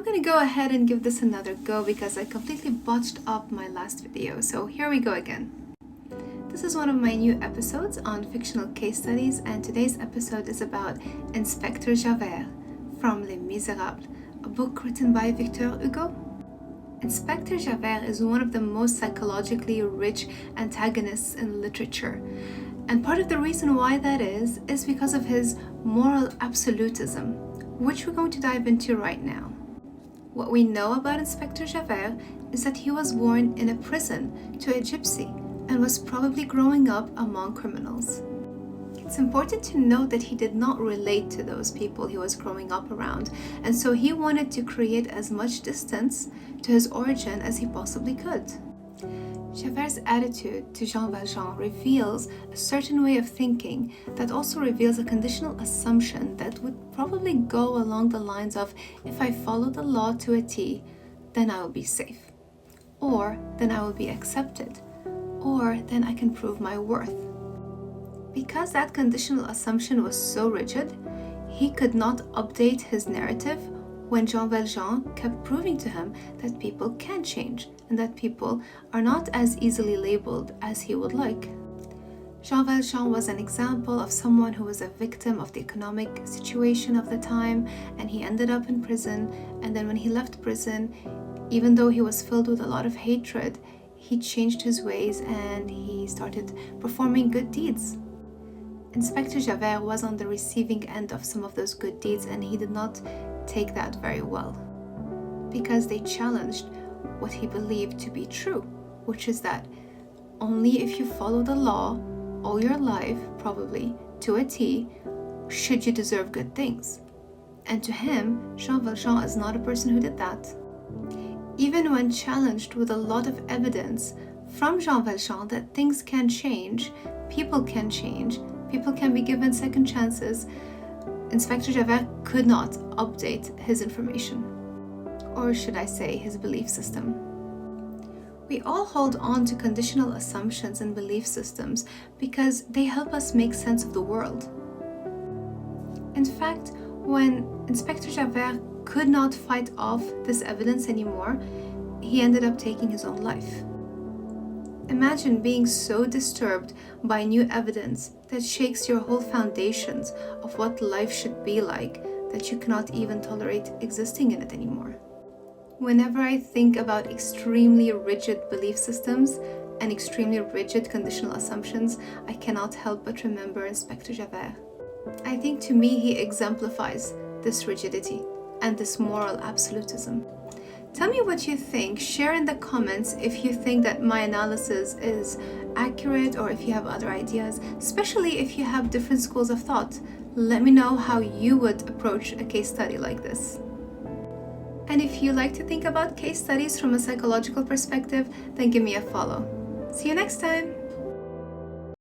I'm gonna go ahead and give this another go because I completely botched up my last video, so here we go again. This is one of my new episodes on fictional case studies, and today's episode is about Inspector Javert from Les Miserables, a book written by Victor Hugo. Inspector Javert is one of the most psychologically rich antagonists in literature, and part of the reason why that is because of his moral absolutism, which we're going to dive into right now. What we know about Inspector Javert is that he was born in a prison to a gypsy and was probably growing up among criminals. It's important to note that he did not relate to those people he was growing up around, and so he wanted to create as much distance to his origin as he possibly could. Javert's attitude to Jean Valjean reveals a certain way of thinking that also reveals a conditional assumption that would probably go along the lines of, if I follow the law to a T, then I will be safe, or then I will be accepted, or then I can prove my worth. Because that conditional assumption was so rigid, he could not update his narrative when Jean Valjean kept proving to him that people can change and that people are not as easily labeled as he would like. Jean Valjean was an example of someone who was a victim of the economic situation of the time, and he ended up in prison, and then when he left prison, even though he was filled with a lot of hatred, he changed his ways and he started performing good deeds. Inspector Javert was on the receiving end of some of those good deeds, and he did not take that very well because they challenged what he believed to be true, which is that only if you follow the law all your life, probably to a T, should you deserve good things. And to him, Jean Valjean is not a person who did that. Even when challenged with a lot of evidence from Jean Valjean that things can change, people can be given second chances, Inspector Javert could not update his information, or should I say his belief system. We all hold on to conditional assumptions and belief systems because they help us make sense of the world. In fact, when Inspector Javert could not fight off this evidence anymore, he ended up taking his own life. Imagine being so disturbed by new evidence that shakes your whole foundations of what life should be like that you cannot even tolerate existing in it anymore. Whenever I think about extremely rigid belief systems and extremely rigid conditional assumptions, I cannot help but remember Inspector Javert. I think to me he exemplifies this rigidity and this moral absolutism. Tell me what you think. Share in the comments if you think that my analysis is accurate or if you have other ideas, especially if you have different schools of thought. Let me know how you would approach a case study like this. And if you like to think about case studies from a psychological perspective, then give me a follow. See you next time!